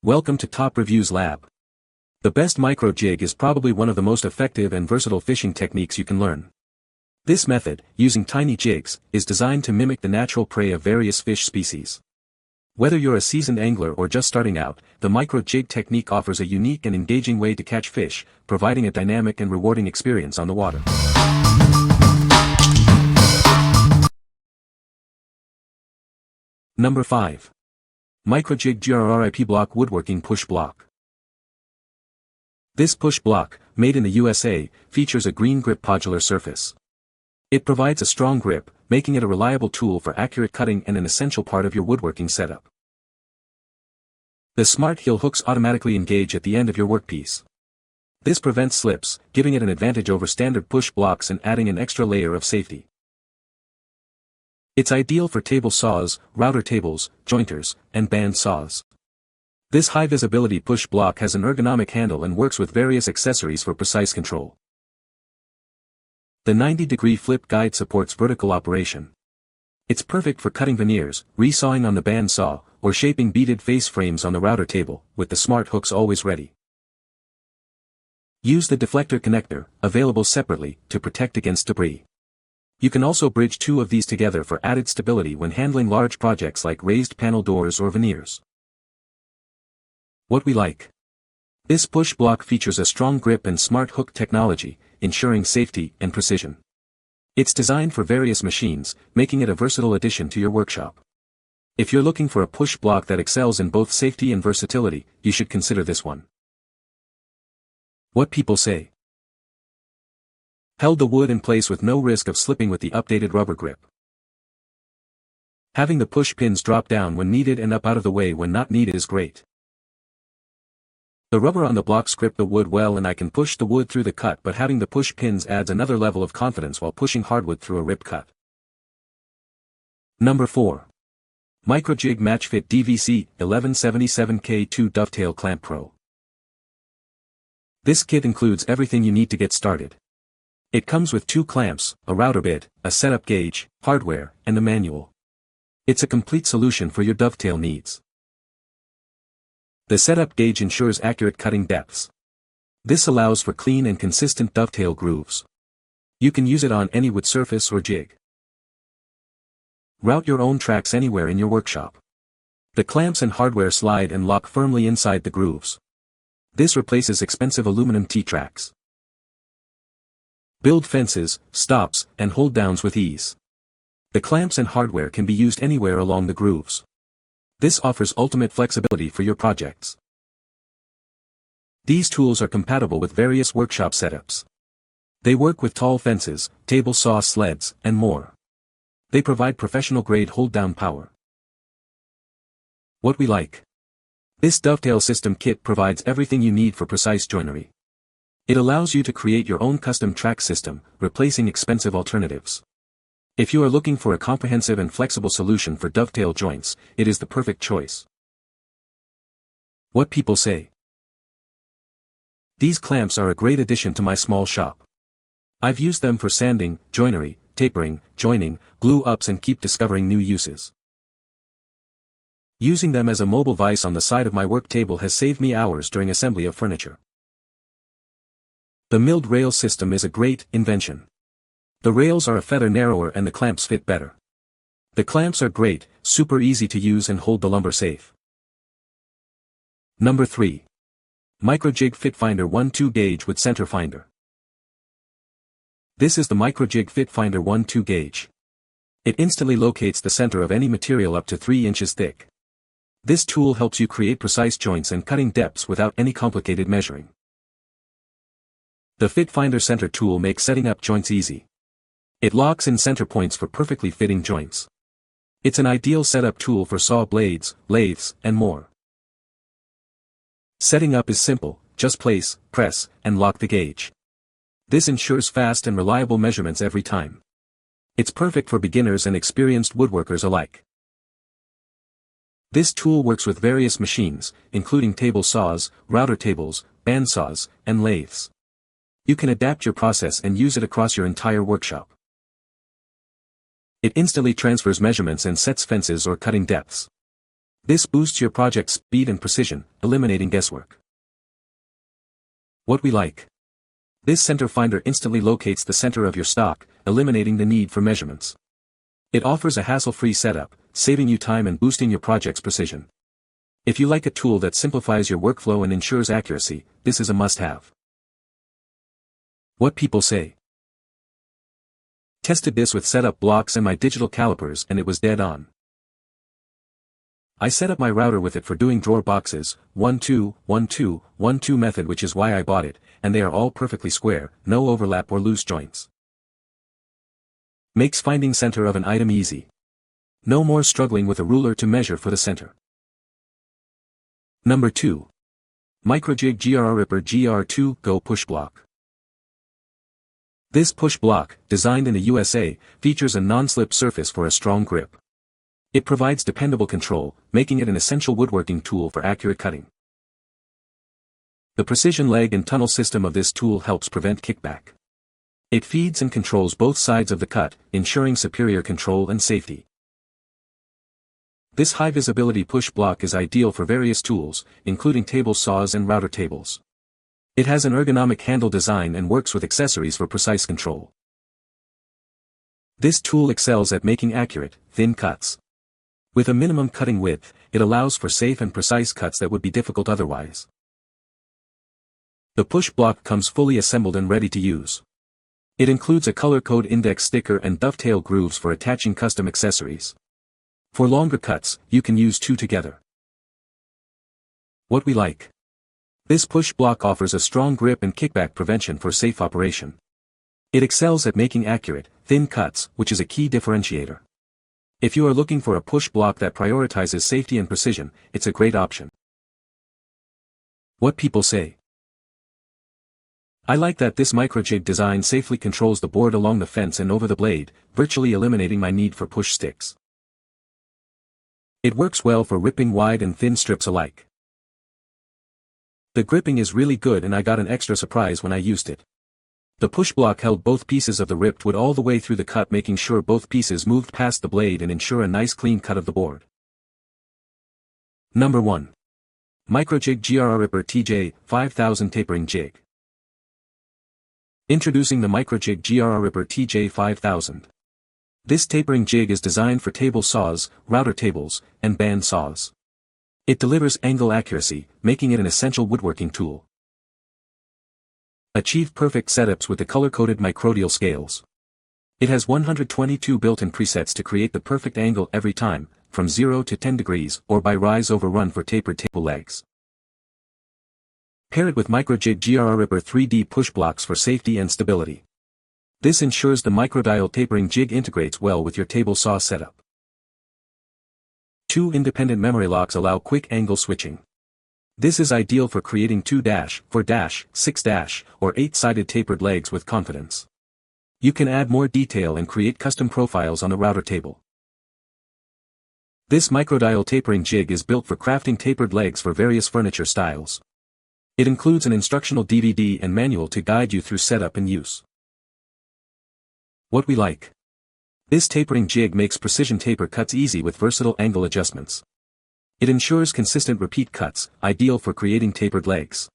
Welcome to Top Reviews Lab. The best micro jig is probably one of the most effective and versatile fishing techniques you can learn. This method, using tiny jigs, is designed to mimic the natural prey of various fish species. Whether you're a seasoned angler or just starting out, the micro jig technique offers a unique and engaging way to catch fish, providing a dynamic and rewarding experience on the water. Number 5. MicroJig GRR-RIPPBLOCK Woodworking Push Block. This push block, made in the USA, features a green grip podular surface. It provides a strong grip, making it a reliable tool for accurate cutting and an essential part of your woodworking setup. The smart heel hooks automatically engage at the end of your workpiece. This prevents slips, giving it an advantage over standard push blocks and adding an extra layer of safety. It's ideal for table saws, router tables, jointers, and band saws. This high-visibility push block has an ergonomic handle and works with various accessories for precise control. The 90-degree flip guide supports vertical operation. It's perfect for cutting veneers, resawing on the band saw, or shaping beaded face frames on the router table, with the smart hooks always ready. Use the deflector connector, available separately, to protect against debris. You can also bridge two of these together for added stability when handling large projects like raised panel doors or veneers. What we like. This push block features a strong grip and smart hook technology, ensuring safety and precision. It's designed for various machines, making it a versatile addition to your workshop. If you're looking for a push block that excels in both safety and versatility, you should consider this one. What people say. Held the wood in place with no risk of slipping with the updated rubber grip. Having the push pins drop down when needed and up out of the way when not needed is great. The rubber on the blocks grip the wood well and I can push the wood through the cut, but having the push pins adds another level of confidence while pushing hardwood through a rip cut. Number 4. MicroJig Matchfit DVC 1177K2 Dovetail Clamp Pro. This kit includes everything you need to get started. It comes with 2 clamps, a router bit, a setup gauge, hardware, and a manual. It's a complete solution for your dovetail needs. The setup gauge ensures accurate cutting depths. This allows for clean and consistent dovetail grooves. You can use it on any wood surface or jig. Route your own tracks anywhere in your workshop. The clamps and hardware slide and lock firmly inside the grooves. This replaces expensive aluminum T-tracks. Build fences, stops, and hold downs with ease. The clamps and hardware can be used anywhere along the grooves. This offers ultimate flexibility for your projects. These tools are compatible with various workshop setups. They work with tall fences, table saw sleds, and more. They provide professional-grade hold-down power. What we like. This dovetail system kit provides everything you need for precise joinery. It allows you to create your own custom track system, replacing expensive alternatives. If you are looking for a comprehensive and flexible solution for dovetail joints, it is the perfect choice. What people say. These clamps are a great addition to my small shop. I've used them for sanding, joinery, tapering, joining, glue-ups and keep discovering new uses. Using them as a mobile vise on the side of my work table has saved me hours during assembly of furniture. The milled rail system is a great invention. The rails are a feather narrower and the clamps fit better. The clamps are great, super easy to use and hold the lumber safe. Number 3. MicroJig FitFinder 1-2 gauge with center finder. This is the MicroJig FitFinder 1-2 gauge. It instantly locates the center of any material up to 3 inches thick. This tool helps you create precise joints and cutting depths without any complicated measuring. The FitFinder center tool makes setting up joints easy. It locks in center points for perfectly fitting joints. It's an ideal setup tool for saw blades, lathes, and more. Setting up is simple, just place, press, and lock the gauge. This ensures fast and reliable measurements every time. It's perfect for beginners and experienced woodworkers alike. This tool works with various machines, including table saws, router tables, band saws, and lathes. You can adapt your process and use it across your entire workshop. It instantly transfers measurements and sets fences or cutting depths. This boosts your project's speed and precision, eliminating guesswork. What we like. This center finder instantly locates the center of your stock, eliminating the need for measurements. It offers a hassle-free setup, saving you time and boosting your project's precision. If you like a tool that simplifies your workflow and ensures accuracy, this is a must-have. What people say. Tested this with setup blocks and my digital calipers and it was dead on. I set up my router with it for doing drawer boxes, 1-2, 1-2, 1-2 method, which is why I bought it, and they are all perfectly square, no overlap or loose joints. Makes finding center of an item easy. No more struggling with a ruler to measure for the center. Number 2. MICROJIG GRR-RIPPER GR2 Go Pushblock. This push block, designed in the USA, features a non-slip surface for a strong grip. It provides dependable control, making it an essential woodworking tool for accurate cutting. The precision leg and tunnel system of this tool helps prevent kickback. It feeds and controls both sides of the cut, ensuring superior control and safety. This high-visibility push block is ideal for various tools, including table saws and router tables. It has an ergonomic handle design and works with accessories for precise control. This tool excels at making accurate, thin cuts. With a minimum cutting width, it allows for safe and precise cuts that would be difficult otherwise. The push block comes fully assembled and ready to use. It includes a color code index sticker and dovetail grooves for attaching custom accessories. For longer cuts, you can use two together. What we like. This push block offers a strong grip and kickback prevention for safe operation. It excels at making accurate, thin cuts, which is a key differentiator. If you are looking for a push block that prioritizes safety and precision, it's a great option. What people say. I like that this MicroJig design safely controls the board along the fence and over the blade, virtually eliminating my need for push sticks. It works well for ripping wide and thin strips alike. The gripping is really good and I got an extra surprise when I used it. The push block held both pieces of the ripped wood all the way through the cut, making sure both pieces moved past the blade and ensure a nice clean cut of the board. Number 1. MicroJig GRR-RIPPER TJ5000 Tapering Jig. Introducing the MicroJig GRR-RIPPER TJ5000. This tapering jig is designed for table saws, router tables, and band saws. It delivers angle accuracy, making it an essential woodworking tool. Achieve perfect setups with the color-coded microdeal scales. It has 122 built-in presets to create the perfect angle every time, from 0 to 10 degrees or by rise over run for tapered table legs. Pair it with MicroJig GRR-RIPPER 3D push blocks for safety and stability. This ensures the microdial tapering jig integrates well with your table saw setup. 2 independent memory locks allow quick angle switching. This is ideal for creating 2-, 4-, 6-, or 8-sided tapered legs with confidence. You can add more detail and create custom profiles on the router table. This microdial tapering jig is built for crafting tapered legs for various furniture styles. It includes an instructional DVD and manual to guide you through setup and use. What we like. This tapering jig makes precision taper cuts easy with versatile angle adjustments. It ensures consistent repeat cuts, ideal for creating tapered legs.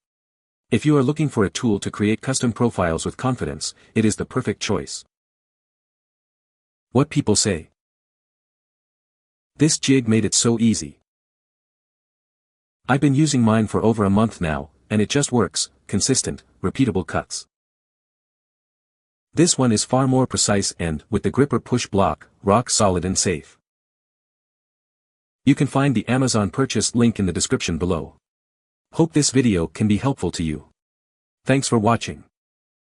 If you are looking for a tool to create custom profiles with confidence, it is the perfect choice. What people say. This jig made it so easy. I've been using mine for over a month now, and it just works, consistent, repeatable cuts. This one is far more precise and, with the gripper push block, rock solid and safe. You can find the Amazon purchase link in the description below. Hope this video can be helpful to you. Thanks for watching.